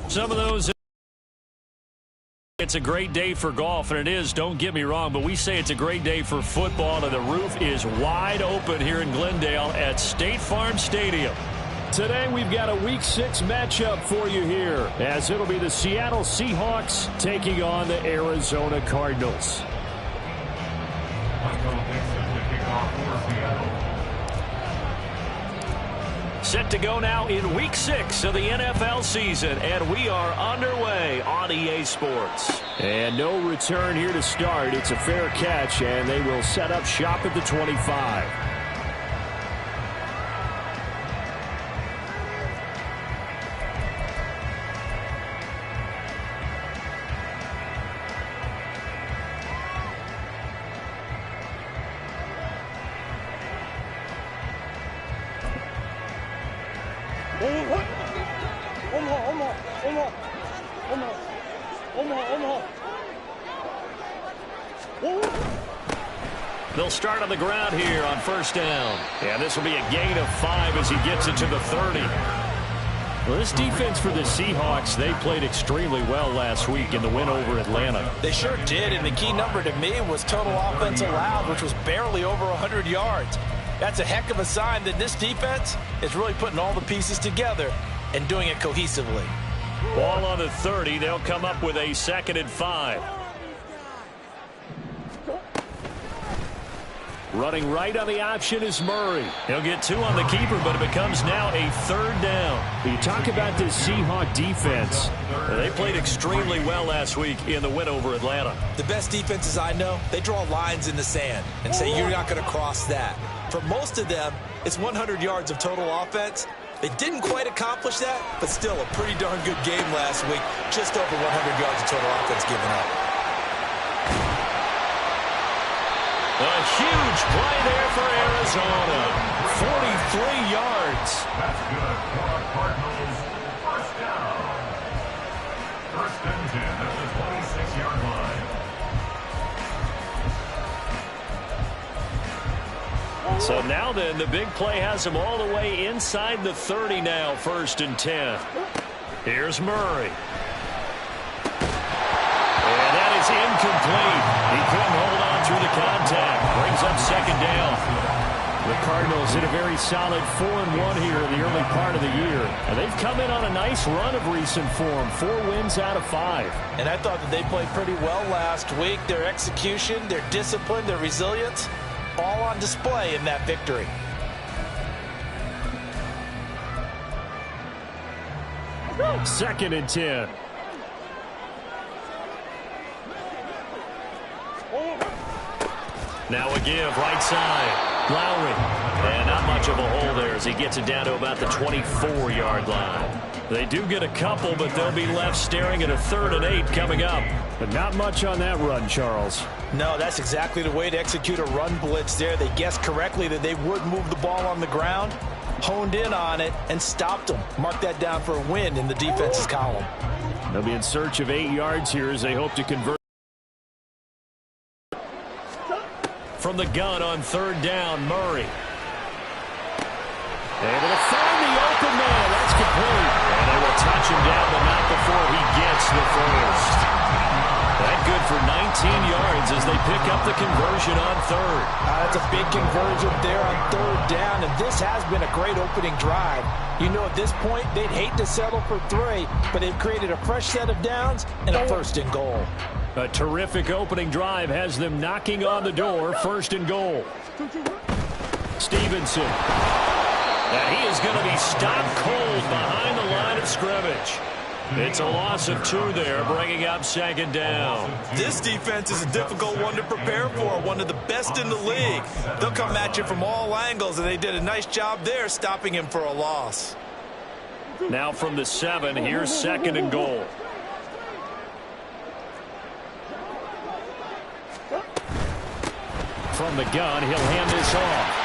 Some of those, it's a great day for golf, and it is, don't get me wrong, but we say it's a great day for football, and the roof is wide open here in Glendale at State Farm Stadium. Today we've got a Week 6 matchup for you here, as it'll be the Seattle Seahawks taking on the Arizona Cardinals. Set to go now in Week 6 of the NFL season, and we are underway on EA Sports. And no return here to start. It's a fair catch, and they will set up shop at the 25. They'll start on the ground here on first down. And this will be a gain of 5 as he gets it to the 30. Well, this defense for the Seahawks, they played extremely well last week in the win over Atlanta. They sure did, and the key number to me was total offense allowed, which was barely over 100 yards. That's a heck of a sign that this defense is really putting all the pieces together and doing it cohesively. Ball on the 30. They'll come up with a 2nd and 5. Running right on the option is Murray. He'll get 2 on the keeper, but it becomes now a 3rd down. You talk about this Seahawk defense. They played extremely well last week in the win over Atlanta. The best defenses I know, they draw lines in the sand and say you're not going to cross that. For most of them, it's 100 yards of total offense. They didn't quite accomplish that, but still a pretty darn good game last week. Just over 100 yards of total offense given up. A huge play there for Arizona. 43 yards. That's good for our Cardinals. First down. 1st and 10 at the 26-yard line. So now then, the big play has him all the way inside the 30 now, 1st and 10. Here's Murray. And that is incomplete. He couldn't hold on through the contact. Brings up 2nd down. The Cardinals in a very solid 4-1 here in the early part of the year. And they've come in on a nice run of recent form. 4 wins out of 5. And I thought that they played pretty well last week. Their execution, their discipline, their resilience, all on display in that victory. Second and 10. Now a give, right side. Lowry. And not much of a hole there as he gets it down to about the 24-yard line. They do get a couple, but they'll be left staring at a 3rd and 8 coming up. But not much on that run, Charles. No, that's exactly the way to execute a run blitz there. They guessed correctly that they would move the ball on the ground, honed in on it, and stopped them. Mark that down for a win in the defense's column. They'll be in search of 8 yards here as they hope to convert. From the gun on 3rd down, Murray. Able to find the open man. That's complete. And they will touch him down, but not before he gets the 1st. That good for 19 yards as they pick up the conversion on 3rd. That's a big conversion there on 3rd down, and this has been a great opening drive. You know, at this point, they'd hate to settle for 3, but they've created a fresh set of downs and a 1st and goal. A terrific opening drive has them knocking on the door. 1st and goal. Stevenson. And he is going to be stopped cold behind the line of scrimmage. It's a loss of 2 there, bringing up 2nd down. This defense is a difficult one to prepare for, one of the best in the league. They'll come at you from all angles, and they did a nice job there stopping him for a loss. Now from the 7, here's 2nd and goal. From the gun, he'll hand this off.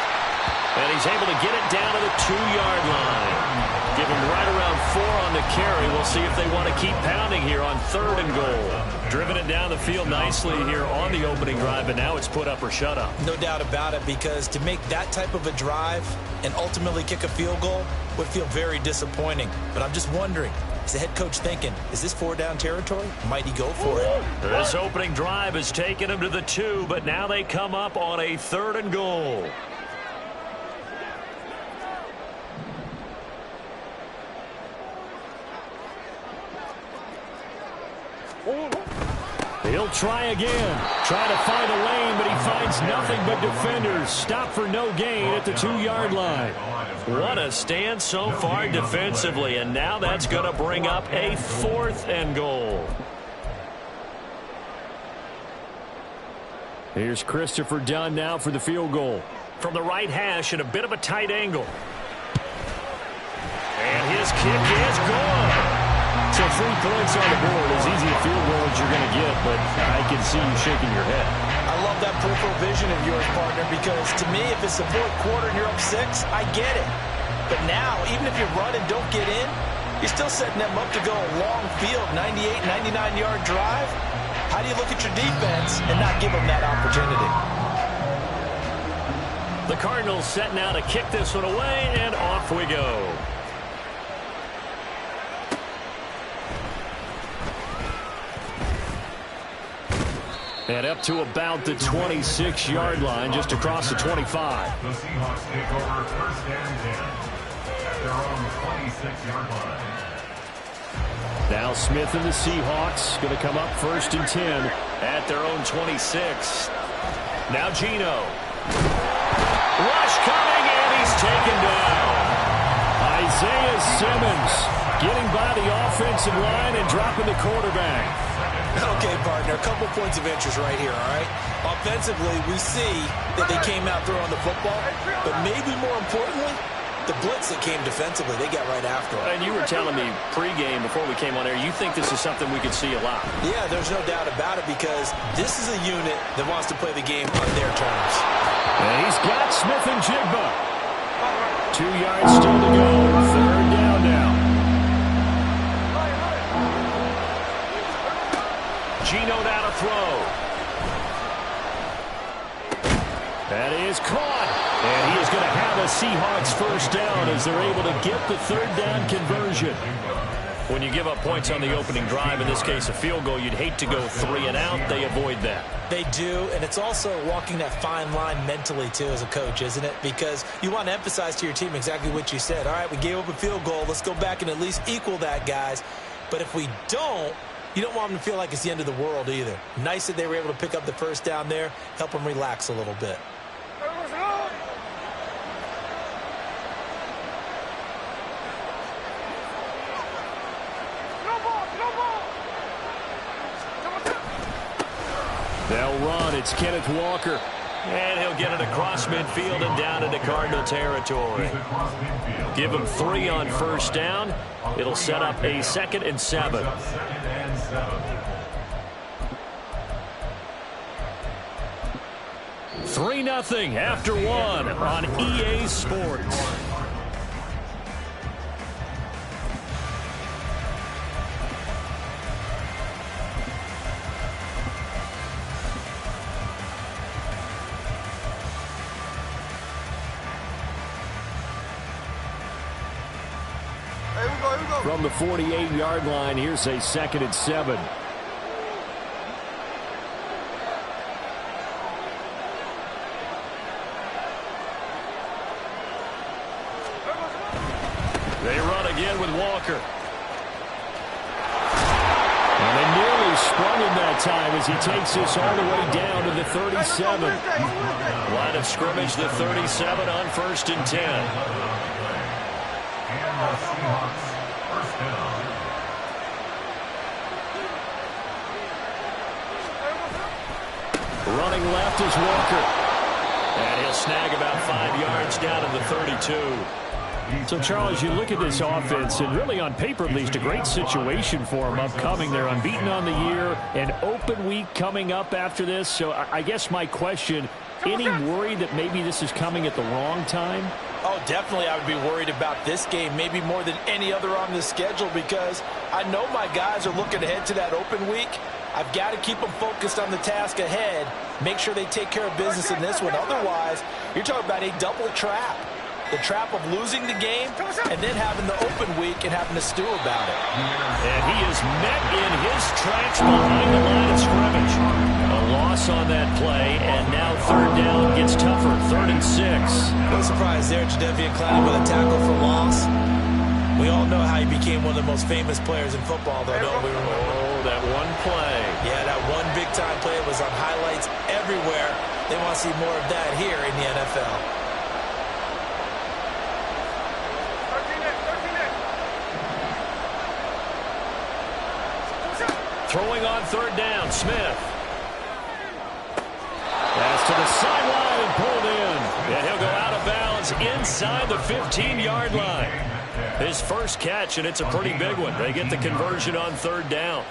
And he's able to get it down to the 2-yard line. Give him right around 4 on the carry. We'll see if they want to keep pounding here on 3rd and goal. Driven it down the field nicely here on the opening drive, but now it's put up or shut up. No doubt about it, because to make that type of a drive and ultimately kick a field goal would feel very disappointing. But I'm just wondering, Is the head coach thinking, is this 4-down territory? Might he go for it? This opening drive has taken him to the 2, but now they come up on a 3rd and goal. He'll try again. Try to find a lane, but he finds nothing but defenders. Stop for no gain at the 2-yard line. What a stand so far defensively, and now that's going to bring up a 4th and goal. Here's Christopher Dunn now for the field goal. From the right hash at a bit of a tight angle. And his kick is gone. So 3 points on the board, as easy a field goal as you're going to get, but I can see you shaking your head. I love that peripheral vision of yours, partner, because to me, if it's the 4th quarter and you're up 6, I get it. But now, even if you run and don't get in, you're still setting them up to go a long field, 98, 99-yard drive. How do you look at your defense and not give them that opportunity? The Cardinals set now to kick this one away, and off we go. And up to about the 26-yard line, just across the 25. The Seahawks take over 1st and 10 at their own 26-yard line. Now Smith and the Seahawks going to come up 1st and 10 at their own 26. Now Geno. Rush coming, and he's taken down. Isaiah Simmons getting by the offensive line and dropping the quarterback. Okay, partner, a couple points of interest right here, all right? Offensively, we see that they came out throwing the football, but maybe more importantly, the blitz that came defensively, they got right after it. And you were telling me pregame before we came on air, you think this is something we could see a lot. Yeah, there's no doubt about it, because this is a unit that wants to play the game on their terms. And he's got Smith and Jigba. 2 yards still to go. 3rd down now. Geno now to throw. That is caught. And he is going to have a Seahawks 1st down as they're able to get the 3rd down conversion. When you give up points on the opening drive, in this case a field goal, you'd hate to go 3 and out. They avoid that. They do, and it's also walking that fine line mentally, too, as a coach, isn't it? Because you want to emphasize to your team exactly what you said. All right, we gave up a field goal. Let's go back and at least equal that, guys. But if we don't, you don't want them to feel like it's the end of the world either. Nice that they were able to pick up the 1st down there, help them relax a little bit. They'll run. It's Kenneth Walker. And he'll get it across midfield and down into Cardinal territory. Give him 3 on 1st down. It'll set up a 2nd and 7. 3-0 after 1 on EA Sports. From the 48-yard line, here's a 2nd and 7. They run again with Walker. And they nearly sprung him that time as he takes this all the way down to the 37. Line of scrimmage, the 37 on 1st and 10. And the Seahawks 1st down. Running left is Walker. And he'll snag about 5 yards down to the 32. So, Charles, you look at this offense, and really on paper at least, a great situation for them upcoming. They're unbeaten on the year, an open week coming up after this. So I guess my question, any worry that maybe this is coming at the wrong time? Oh, definitely I would be worried about this game, maybe more than any other on the schedule, because I know my guys are looking ahead to that open week. I've got to keep them focused on the task ahead, make sure they take care of business in this one. Otherwise, you're talking about a double trap. the trap of losing the game and then having the open week and having to stew about it. And he is met in his tracks behind the line of scrimmage. A loss on that play, and now third down gets tougher. 3rd and 6. No surprise there, Jadeveon Clowney with a tackle for loss. We all know how he became one of the most famous players in football, though, don't we remember? Oh, that one play. Yeah, that one big-time play was on highlights everywhere. They want to see more of that here in the NFL. Throwing on 3rd down, Smith. Pass to the sideline and pulled in. And he'll go out of bounds inside the 15-yard line. His first catch, and it's a pretty big one. They get the conversion on 3rd down.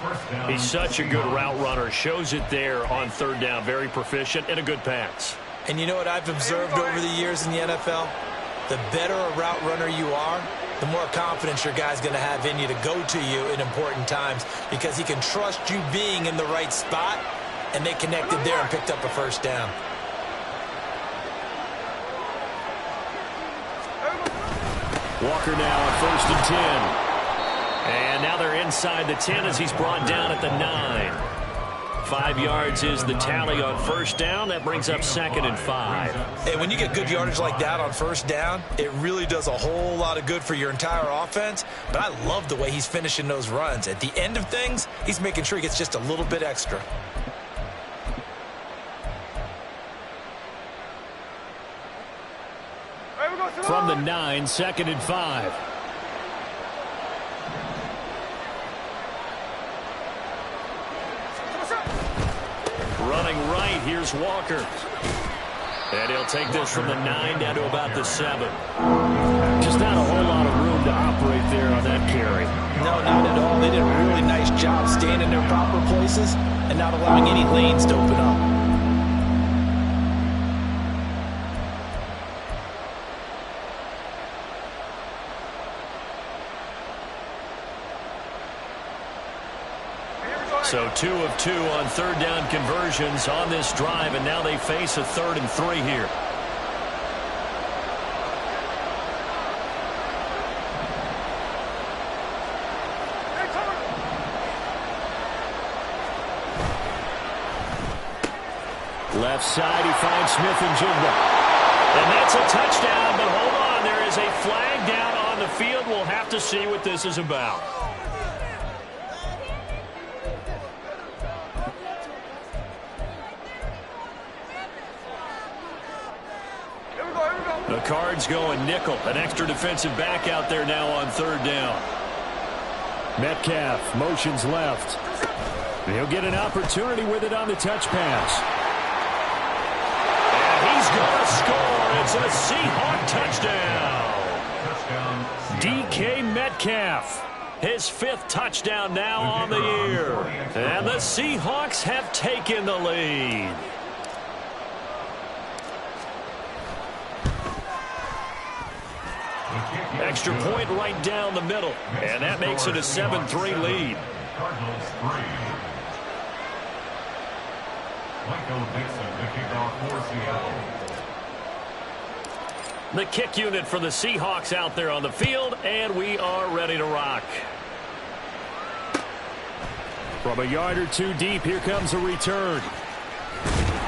He's such a good route runner. Shows it there on 3rd down. Very proficient and a good pass. And you know what I've observed over the years in the NFL? The better a route runner you are, the more confidence your guy's going to have in you to go to you in important times because he can trust you being in the right spot, and they connected there and picked up a first down. Walker now on 1st and 10. And now they're inside the 10 as he's brought down at the 9. 5 yards is the tally on 1st down. That brings up 2nd and 5. Hey, when you get good yardage like that on 1st down, it really does a whole lot of good for your entire offense. But I love the way he's finishing those runs. At the end of things, he's making sure he gets just a little bit extra. From the 9, 2nd and 5. Running right, here's Walker. And he'll take this from the 9 down to about the 7. Just not a whole lot of room to operate there on that carry. No, not at all. They did a really nice job staying in their proper places and not allowing any lanes to open up. So 2 of 2 on 3rd down conversions on this drive, and now they face a 3rd and 3 here. Left side, he finds Smith and Jigba. And that's a touchdown, but hold on, there is a flag down on the field. We'll have to see what this is about. The Cards going nickel. An extra defensive back out there now on 3rd down. Metcalf motions left. He'll get an opportunity with it on the touch pass. And he's going to score. It's a Seahawk touchdown. DK Metcalf. His 5th touchdown now on the year. And the Seahawks have taken the lead. Extra point right down the middle. And that makes it a 7-3 lead. Cardinals 3. Michael Dixon to kick off for Seattle. The kick unit for the Seahawks out there on the field, and we are ready to rock. From a yard or 2 deep, here comes a return.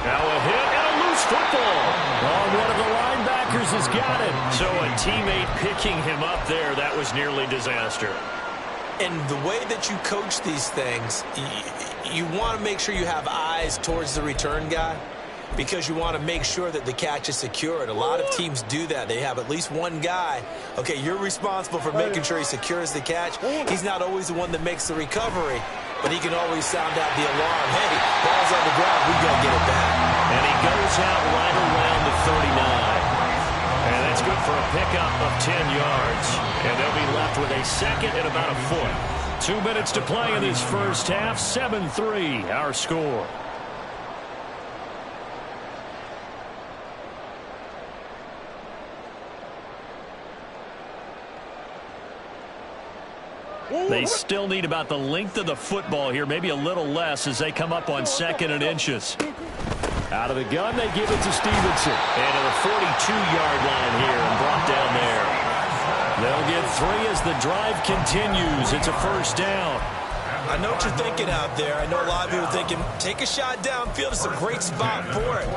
Now a hit and a loose football. Oh, one of the linebackers has got it. So a teammate picking him up there, that was nearly disaster. And the way that you coach these things, you want to make sure you have eyes towards the return guy because you want to make sure that the catch is secured. A lot of teams do that. They have at least one guy. Okay, you're responsible for making sure he secures the catch. He's not always the one that makes the recovery, but he can always sound out the alarm. Hey, ball's on the ground. We got to get it back. And he goes out right around the 39. And that's good for a pickup of 10 yards. And they'll be left with a 2nd and about a foot. 2 minutes to play in this first half. 7-3, our score. They still need about the length of the football here, maybe a little less as they come up on 2nd and inches. Out of the gun, they give it to Stevenson. And to the 42-yard line here and brought down there. They'll get 3 as the drive continues. It's a first down. I know what you're thinking out there. I know a lot of you are thinking, take a shot downfield. It's a great spot for it.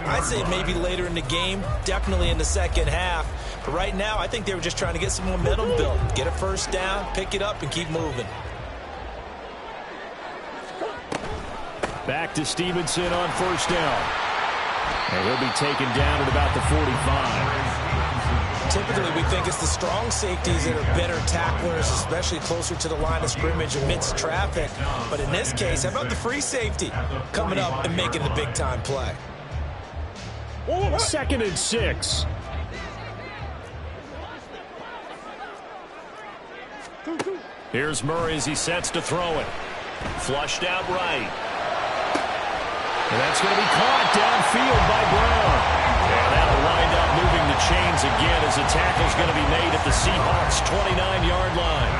I'd say maybe later in the game, definitely in the second half. But right now, I think they were just trying to get some momentum built. Get a first down, pick it up, and keep moving. Back to Stevenson on first down. And he'll be taken down at about the 45. Typically, we think it's the strong safeties that are better tacklers, especially closer to the line of scrimmage amidst traffic. But in this case, how about the free safety coming up and making the big-time play? 2nd and 6. Here's Murray as he sets to throw it. Flushed out right. And that's going to be caught downfield by Brown. And that'll wind up moving the chains again as the tackle's going to be made at the Seahawks' 29-yard line.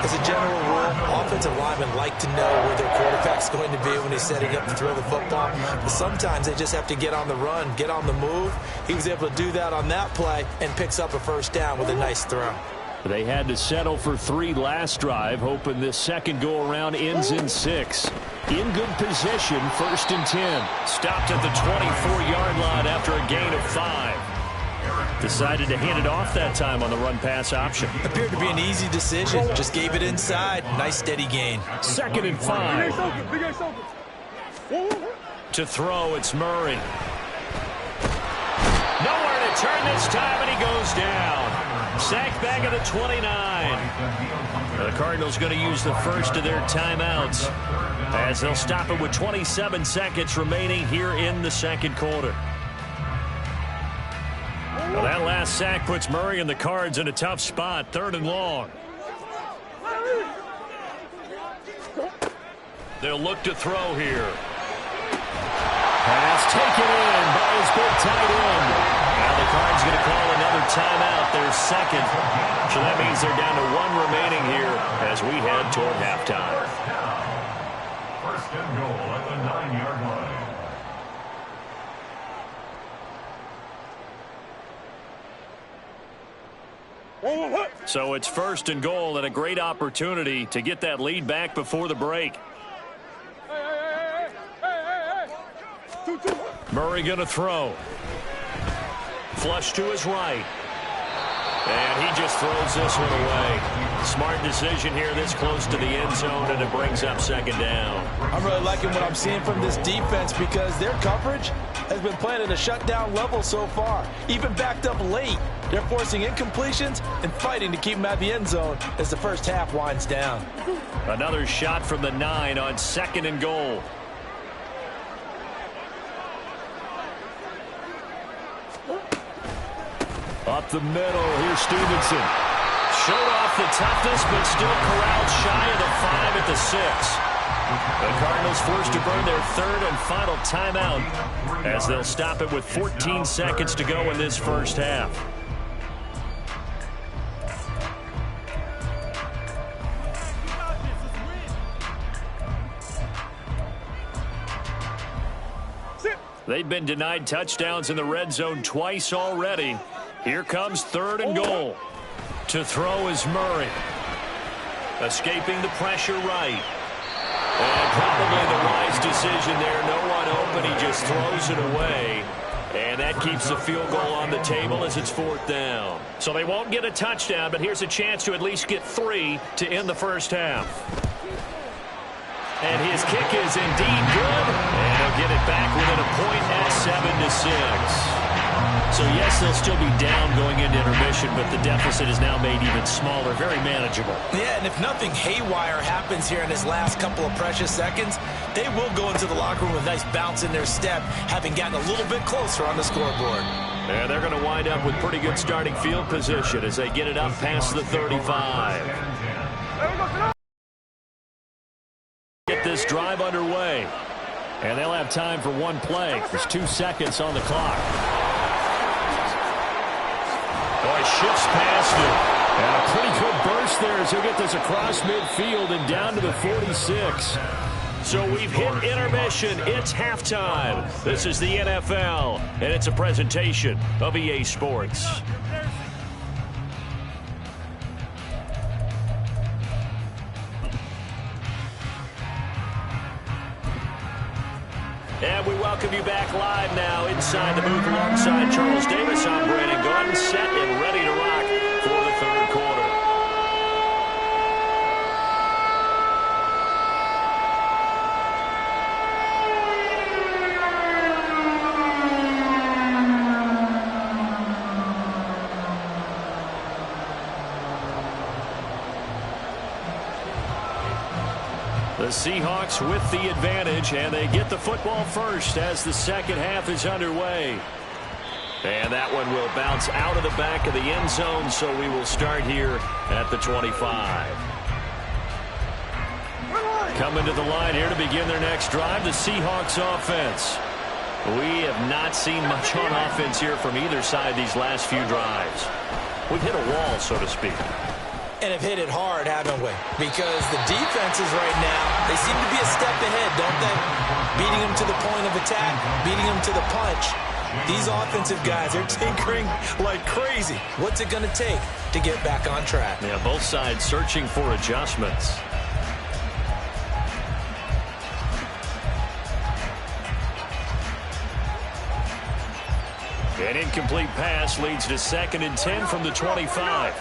As a general rule, offensive linemen like to know where their quarterback's going to be when he's setting up to throw the football. But sometimes they just have to get on the run, get on the move. He was able to do that on that play and picks up a first down with a nice throw. They had to settle for 3 last drive, hoping this second go-around ends in 6. In good position, 1st and 10. Stopped at the 24-yard line after a gain of 5. Decided to hand it off that time on the run-pass option. Appeared to be an easy decision. Just gave it inside. Nice steady gain. 2nd and 5. To throw, it's Murray. Nowhere to turn this time, and he goes down. Sacked back at the 29. The Cardinals going to use the first of their timeouts as they'll stop it with 27 seconds remaining here in the second quarter. Well, that last sack puts Murray and the Cards in a tough spot, 3rd and long. They'll look to throw here. Pass taken in by his big tight end. Now the Cards going to call another timeout, their second. So that means they're down to 1 remaining here as we head toward halftime. First and goal at the 9-yard line. So it's 1st and goal and a great opportunity to get that lead back before the break. Murray going to throw. Flush to his right. And he just throws this one away. Smart decision here this close to the end zone, and it brings up 2nd down. I'm really liking what I'm seeing from this defense because their coverage has been playing at a shutdown level so far. Even backed up late, they're forcing incompletions and fighting to keep them at the end zone as the first half winds down. Another shot from the 9 on 2nd and goal. Up the middle, here's Stevenson. Showed off the toughness, but still corralled shy of the 5 at the 6. The Cardinals forced to burn their 3rd and final timeout as they'll stop it with 14 seconds to go in this first half. They've been denied touchdowns in the red zone twice already. Here comes 3rd and goal. To throw is Murray. Escaping the pressure right. And probably the wise decision there. No one open. He just throws it away. And that keeps the field goal on the table as it's 4th down. So they won't get a touchdown, but here's a chance to at least get 3 to end the first half. And his kick is indeed good. And he'll get it back within a point at 7-6. So, yes, they'll still be down going into intermission, but the deficit is now made even smaller, very manageable. Yeah, and if nothing haywire happens here in his last couple of precious seconds, they will go into the locker room with a nice bounce in their step, having gotten a little bit closer on the scoreboard. And they're going to wind up with pretty good starting field position as they get it up past the 35. Get this drive underway. And they'll have time for one play. There's 2 seconds on the clock. Boy, shifts past him. And a pretty good burst there as he'll get this across midfield and down to the 46. So we've hit intermission. It's halftime. This is the NFL, and it's a presentation of EA Sports. And we welcome you back live now inside the booth alongside Charles Davis. I'm Brandon Gaudin, set and ready to rock for the third quarter. The Seahawks with the advantage, and they get the football first as the second half is underway. And that one will bounce out of the back of the end zone, so we will start here at the 25. Coming to the line here to begin their next drive, the Seahawks offense. We have not seen much on offense here from either side these last few drives. We've hit a wall, so to speak. And have hit it hard, haven't we? Because the defenses right now, they seem to be a step ahead, don't they? Beating them to the point of attack, beating them to the punch. These offensive guys, they're tinkering like crazy. What's it going to take to get back on track? Yeah, both sides searching for adjustments. An incomplete pass leads to 2nd and 10 from the 25.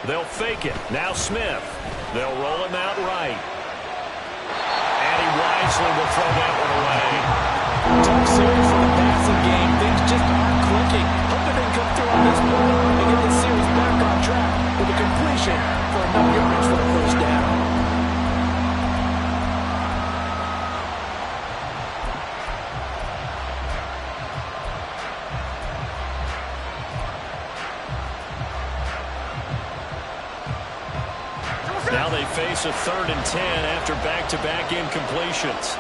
They'll fake it. Now Smith. They'll roll him out right. And he wisely will throw that one away. Talk serious for the passing game. Things just aren't clicking. Hope they didn't come through on this play and get this series back on track with a completion for enough yards for the first down. Now they face a 3rd and 10 after back-to-back incompletions.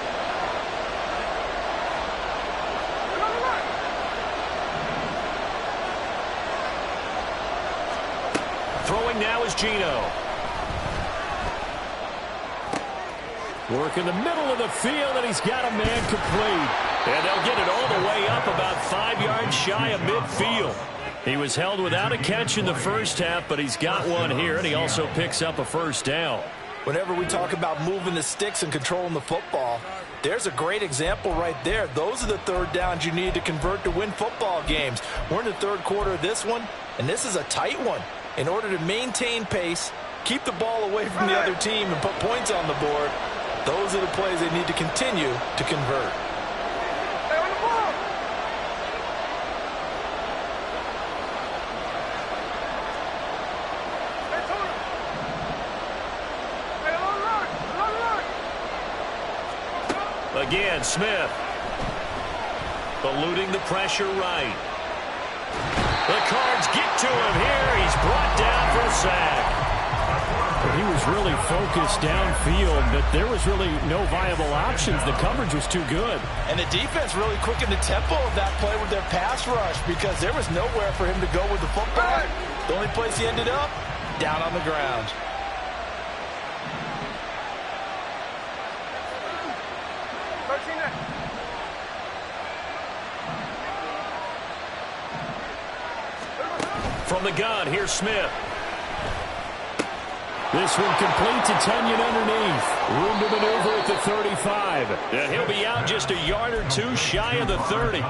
Throwing now is Geno. Work in the middle of the field, and he's got a man complete. And they'll get it all the way up about 5 yards shy of midfield. He was held without a catch in the first half, but he's got one here, and he also picks up a first down. Whenever we talk about moving the sticks and controlling the football, there's a great example right there. Those are the third downs you need to convert to win football games. We're in the third quarter of this one, and this is a tight one. In order to maintain pace, keep the ball away from the other team, and put points on the board, those are the plays they need to continue to convert. Again, Smith. Eluding the pressure right. The Cards get to him here. He's brought down for a sack. He was really focused downfield, but there was really no viable options. The coverage was too good. And the defense really quickened the tempo of that play with their pass rush because there was nowhere for him to go with the football. The only place he ended up, down on the ground. From the gun, here's Smith. This one complete to Tunyon underneath. Room to maneuver at the 35. And he'll be out just a yard or two shy of the 30.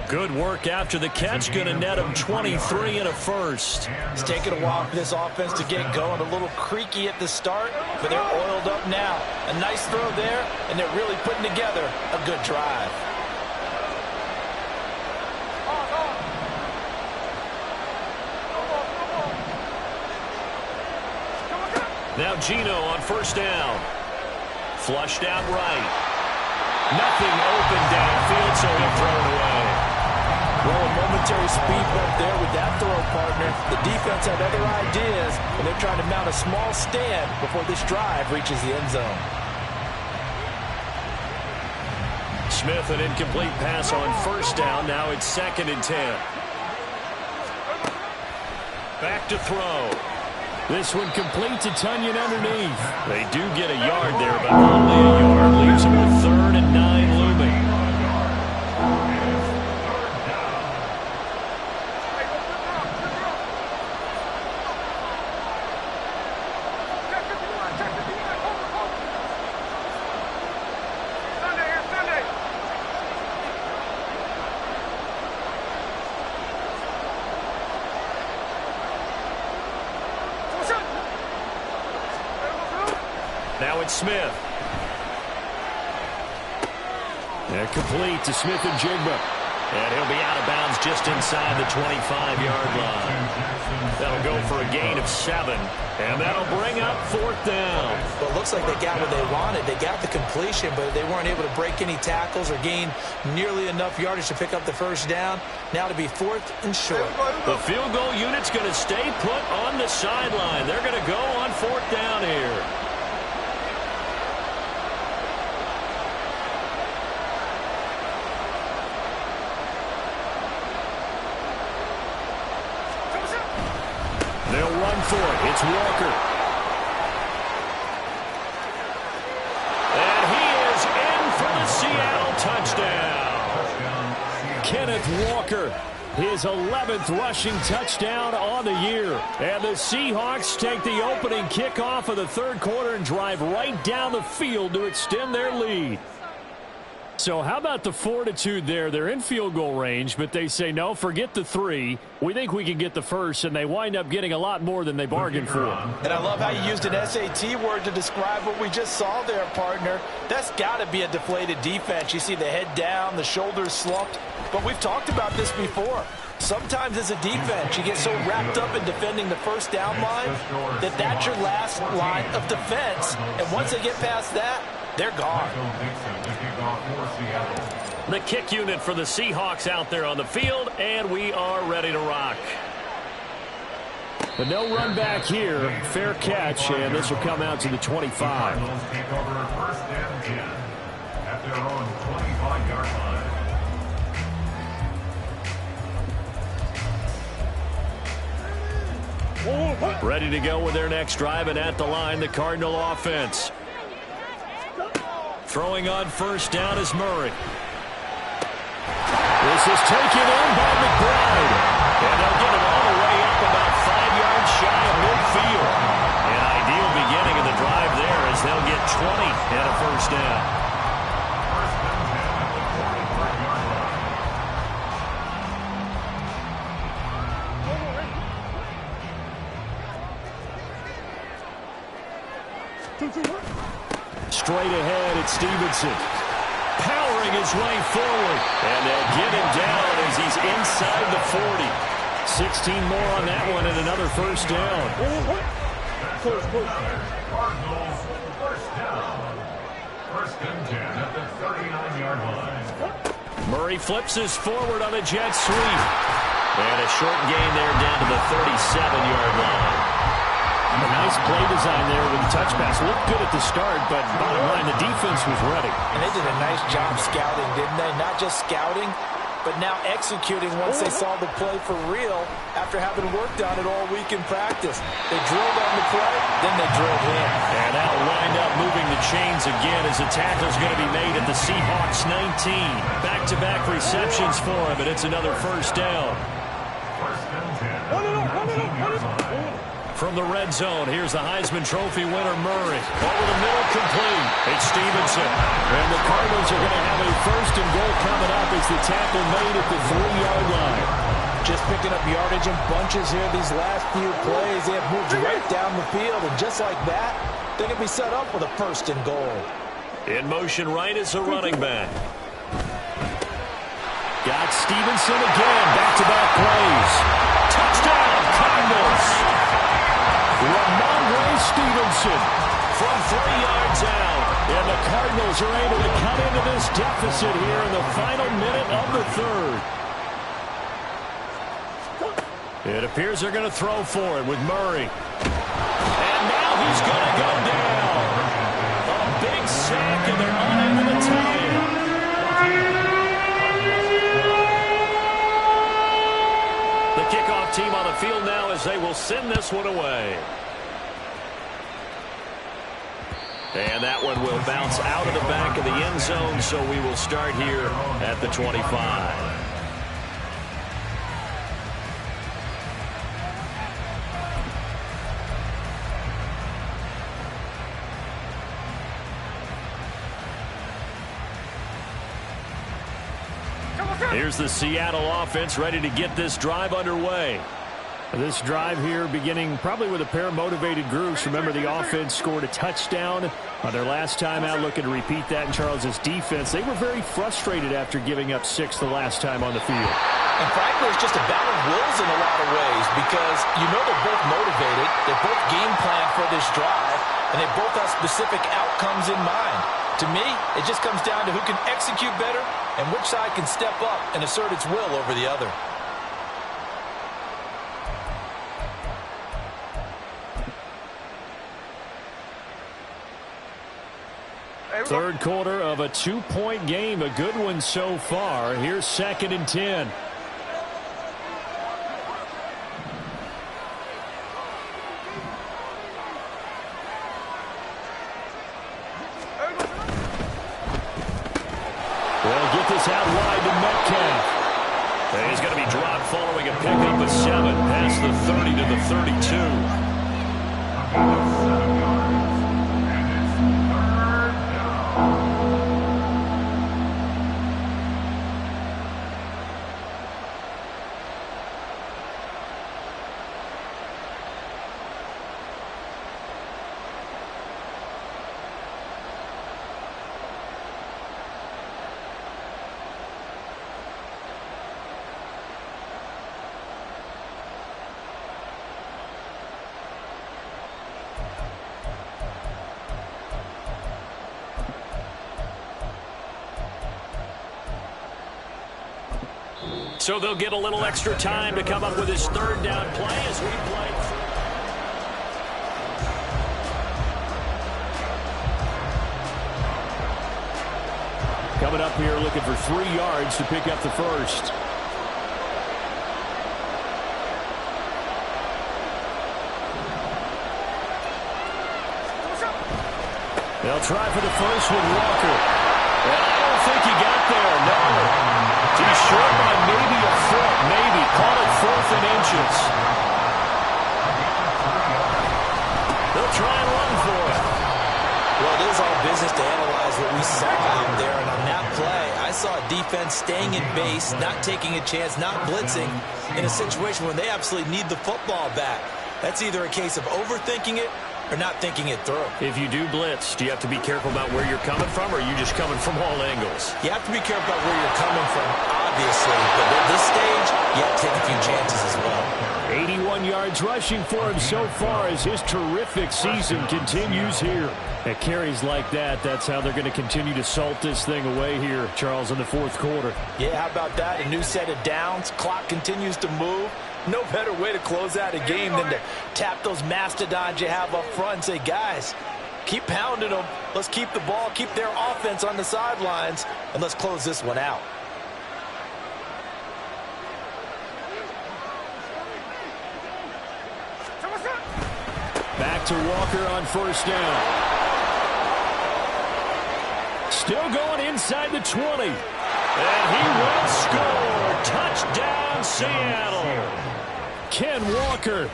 Good work after the catch. Going to net him 23 and a first. It's taken a while for this offense to get going. A little creaky at the start, but they're oiled up now. A nice throw there, and they're really putting together a good drive. Now Geno on first down. Flushed out right. Nothing open downfield, so he'll throw it away. Well, a momentary speed bump there with that throw, partner. The defense had other ideas, and they're trying to mount a small stand before this drive reaches the end zone. Smith, an incomplete pass on first down. Now it's 2nd and 10. Back to throw. This one complete to Tunyon underneath. They do get a yard there, but only a yard. Leaves them with 3rd and 9 looming. Now it's Smith. They're complete to Smith and Jigba. And he'll be out of bounds just inside the 25-yard line. That'll go for a gain of 7. And that'll bring up 4th down. Well, it looks like they got what they wanted. They got the completion, but they weren't able to break any tackles or gain nearly enough yardage to pick up the first down. Now to be 4th and short. The field goal unit's going to stay put on the sideline. They're going to go on 4th down here. They'll run for it. It's Walker. And he is in for the Seattle touchdown. Kenneth Walker, his 11th rushing touchdown on the year. And the Seahawks take the opening kickoff of the 3rd quarter and drive right down the field to extend their lead. So how about the fortitude there? They're in field goal range, but they say, no, forget the 3. We think we can get the first, and they wind up getting a lot more than they bargained for. And I love how you used an SAT word to describe what we just saw there, partner. That's got to be a deflated defense. You see the head down, the shoulders slumped. But we've talked about this before. Sometimes as a defense, you get so wrapped up in defending the first down line that that's your last line of defense. And once they get past that, they're gone. The kick unit for the Seahawks out there on the field, and we are ready to rock. But no run back here. Fair catch, and this will come out to the 25. Take over 1st and 10 at their own 25-yard line. Ready to go with their next drive, and at the line, the Cardinal offense. Throwing on first down is Murray. This is taken in by McBride. And they'll get it all the way up about 5 yards shy of midfield. An ideal beginning of the drive there as they'll get 20 and a first down. Straight ahead, it's Stevenson. Powering his way forward. And they'll get him down as he's inside the 40. 16 more on that one and another first down. Cardinals first down. 1st and 10 at the 39-yard line. Murray flips his forward on a jet sweep. And a short gain there down to the 37-yard line. A nice play design there with the touch pass. Looked good at the start, but bottom line, the defense was ready. And they did a nice job scouting, didn't they? Not just scouting, but now executing once they saw the play for real after having worked on it all week in practice. They drilled on the play, then they drilled in. And that'll wind up moving the chains again as the tackle's going to be made at the Seahawks 19. Back-to-back receptions for him, and it's another first down. 1st and 10 at the 19-yard line. From the red zone, here's the Heisman Trophy winner, Murray. Over the middle, complete. It's Stevenson. And the Cardinals are going to have a first and goal coming up as the tackle made at the 3-yard line. Just picking up yardage in bunches here these last few plays. They have moved right down the field, and just like that, they're going to be set up with a first and goal. In motion right is a running back. Got Stevenson again. Back-to-back plays. Touchdown, Cardinals. Ramondre Stevenson from 3 yards out. And the Cardinals are able to cut into this deficit here in the final minute of the 3rd. It appears they're going to throw for it with Murray. And now he's going to go down. A big sack, and they're unable to tie it. The kickoff team on the field now as they will send this one away. And that one will bounce out of the back of the end zone, so we will start here at the 25. Here's the Seattle offense ready to get this drive underway. This drive here beginning probably with a pair of motivated groups. Remember, the offense scored a touchdown on their last time out, looking to repeat that in Charles's defense. They were very frustrated after giving up 6 the last time on the field. And frankly, it's just a battle of wills in a lot of ways because you know they're both motivated, they're both game planned for this drive, and they both have specific outcomes in mind. To me, it just comes down to who can execute better and which side can step up and assert its will over the other. Third quarter of a 2-point game, a good one so far. Here's 2nd and 10. They'll get this out wide to Metcalf. And he's going to be dropped following a pickup of 7 past the 30 to the 32. So they'll get a little extra time to come up with his 3rd down play as we play. Coming up here looking for 3 yards to pick up the first. They'll try for the first with Walker. And I don't think he got there, no. He's short by maybe a foot, maybe. Call it 4th and inches. They'll try and run for it. Well, it is our business to analyze what we saw out there. And on that play, I saw a defense staying in base, not taking a chance, not blitzing in a situation where they absolutely need the football back. That's either a case of overthinking it or not thinking it through. If you do blitz, do you have to be careful about where you're coming from, or are you just coming from all angles? You have to be careful about where you're coming from, obviously. But at this stage, you have to take a few chances as well. 81 yards rushing for him so far as his terrific season continues here. At carries like that, that's how they're going to continue to salt this thing away here, Charles, in the 4th quarter. Yeah, how about that? A new set of downs. Clock continues to move. No better way to close out a game than to tap those mastodons you have up front and say, guys, keep pounding them. Let's keep the ball, keep their offense on the sidelines, and let's close this one out. Back to Walker on 1st down. Still going inside the 20. And he will score. Touchdown, Seattle. Ken Walker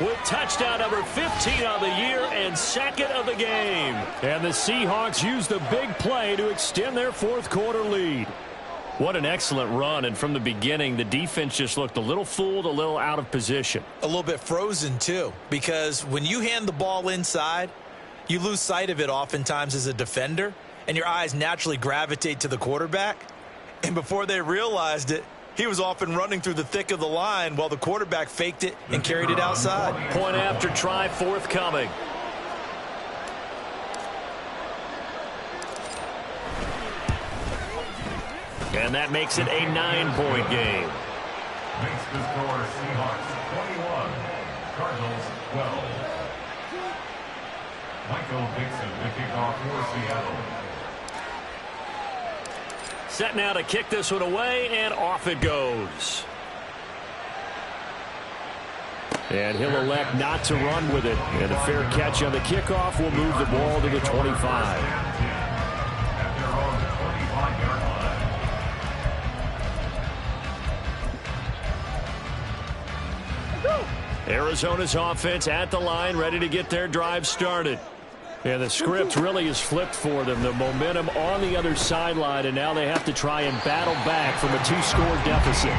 with touchdown number 15 on the year and 2nd of the game. And the Seahawks use the big play to extend their 4th quarter lead. What an excellent run, and from the beginning, the defense just looked a little fooled, a little out of position. A little bit frozen, too, because when you hand the ball inside, you lose sight of it oftentimes as a defender, and your eyes naturally gravitate to the quarterback. And before they realized it, he was off and running through the thick of the line while the quarterback faked it and carried it outside. Point after try forthcoming. And that makes it a 9-point game. Makes the score Seahawks 21. Cardinals 12. Michael Dixon to kick off for Seattle. Set now to kick this one away, and off it goes. And he'll elect not to run with it. And a fair catch on the kickoff will move the ball to the 25. Arizona's offense at the line, ready to get their drive started. And the script really is flipped for them. The momentum on the other sideline, and now they have to try and battle back from a 2-score deficit.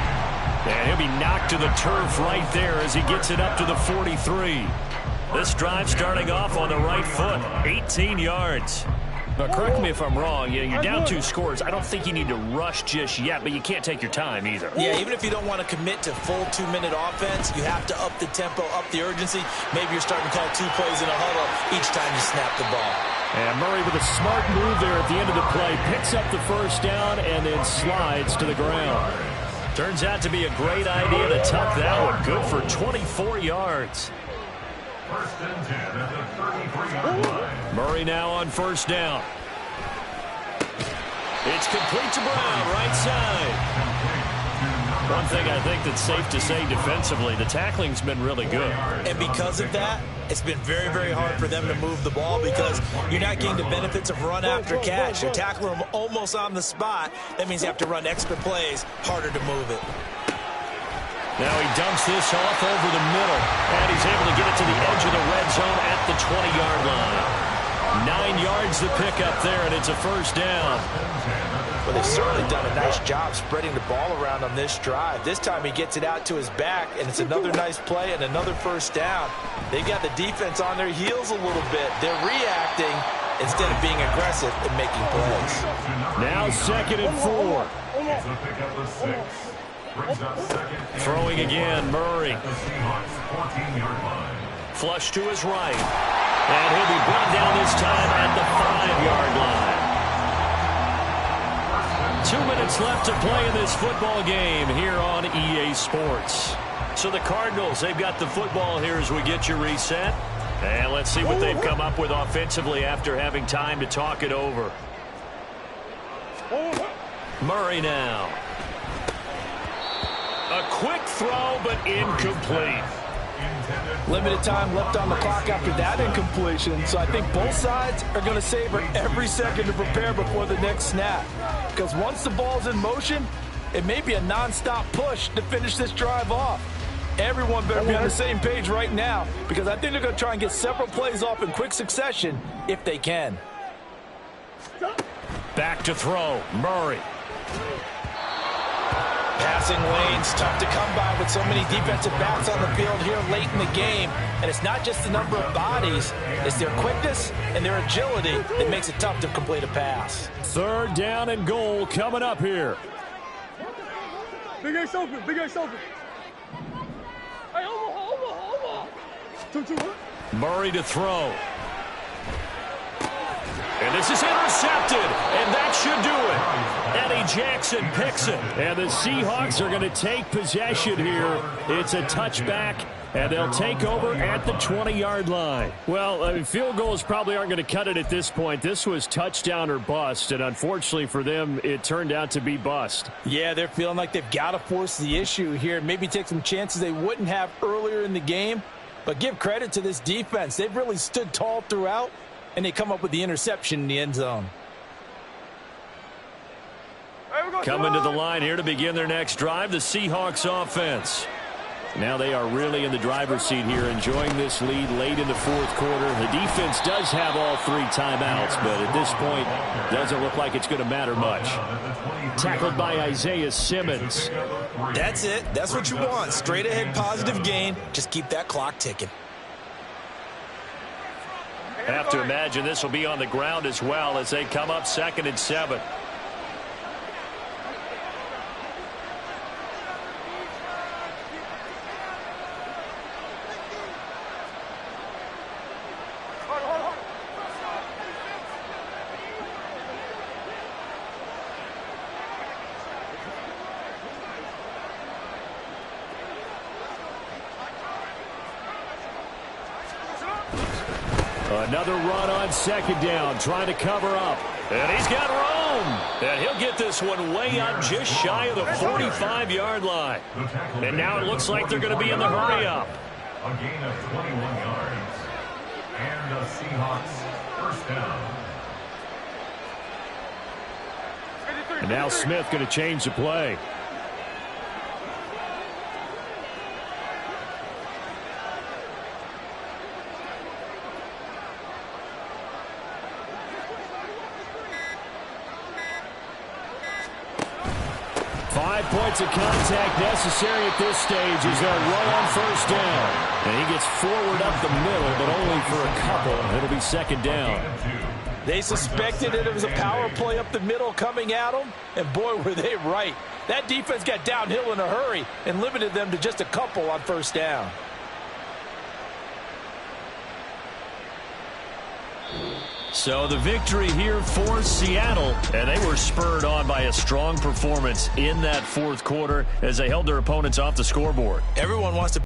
And he'll be knocked to the turf right there as he gets it up to the 43. This drive starting off on the right foot, 18 yards. Now, correct me if I'm wrong. You're down 2 scores. I don't think you need to rush just yet, but you can't take your time either. Yeah, even if you don't want to commit to full 2-minute offense, you have to up the tempo, up the urgency. Maybe you're starting to call 2 plays in a huddle each time you snap the ball. And Murray with a smart move there at the end of the play. Picks up the first down and then slides to the ground. Turns out to be a great idea to tuck that one. Good for 24 yards. First and 10 at the 33-yard line. Murray now on first down. It's complete to Brown, right side. One thing I think that's safe to say defensively, the tackling's been really good. And because of that, it's been very, very hard for them to move the ball because you're not getting the benefits of run after catch. You're tackling them almost on the spot. That means you have to run extra plays, harder to move it. Now he dumps this off over the middle, and he's able to get it to the edge of the red zone at the 20-yard line. 9 yards to pick up there, and it's a first down. Well, they've certainly done a nice job spreading the ball around on this drive. This time he gets it out to his back, and it's another nice play and another first down. They've got the defense on their heels a little bit. They're reacting instead of being aggressive and making plays. Now 2nd and 4. Throwing again, Murray. Flush to his right. And he'll be brought down this time at the 5-yard line. 2 minutes left to play in this football game here on EA Sports. So the Cardinals, they've got the football here as we get you reset. And let's see what they've come up with offensively after having time to talk it over. Murray now. A quick throw, but incomplete. Limited time left on the clock after that incompletion, so I think both sides are going to savor every second to prepare before the next snap. Because once the ball's in motion, it may be a non-stop push to finish this drive off. Everyone better be on the same page right now, because I think they're going to try and get several plays off in quick succession if they can. Back to throw, Murray. Passing lanes, tough to come by with so many defensive backs on the field here late in the game. And it's not just the number of bodies, it's their quickness and their agility that makes it tough to complete a pass. 3rd down and goal coming up here. Big Ace open, Big Ace open. Hey, over. Murray to throw. And this is intercepted, and that should do it. Eddie Jackson picks it. And the Seahawks are going to take possession here. It's a touchback, and they'll take over at the 20-yard line. Well, field goals probably aren't going to cut it at this point. This was touchdown or bust, and unfortunately for them, it turned out to be bust. Yeah, they're feeling like they've got to force the issue here. Maybe take some chances they wouldn't have earlier in the game. But give credit to this defense. They've really stood tall throughout, and they come up with the interception in the end zone. Coming to the line here to begin their next drive, the Seahawks offense. Now they are really in the driver's seat here, enjoying this lead late in the 4th quarter. The defense does have all 3 timeouts, but at this point, doesn't look like it's going to matter much. Tackled by Isaiah Simmons. That's it. That's what you want. Straight ahead positive gain. Just keep that clock ticking. Have to imagine this will be on the ground as well as they come up 2nd and 7. Another run on second down, trying to cover up. And he's got room. And he'll get this one way up just shy of the 45-yard line. And now it looks like they're going to be in the hurry-up. A gain of 21 yards. And the Seahawks first down. And now Smith going to change the play. Points of contact necessary at this stage as they'll run on first down. And he gets forward up the middle, but only for a couple. It'll be second down. They suspected it was a power play up the middle coming at them, and boy, were they right. That defense got downhill in a hurry and limited them to just a couple on first down. So the victory here for Seattle, and they were spurred on by a strong performance in that fourth quarter as they held their opponents off the scoreboard. Everyone wants to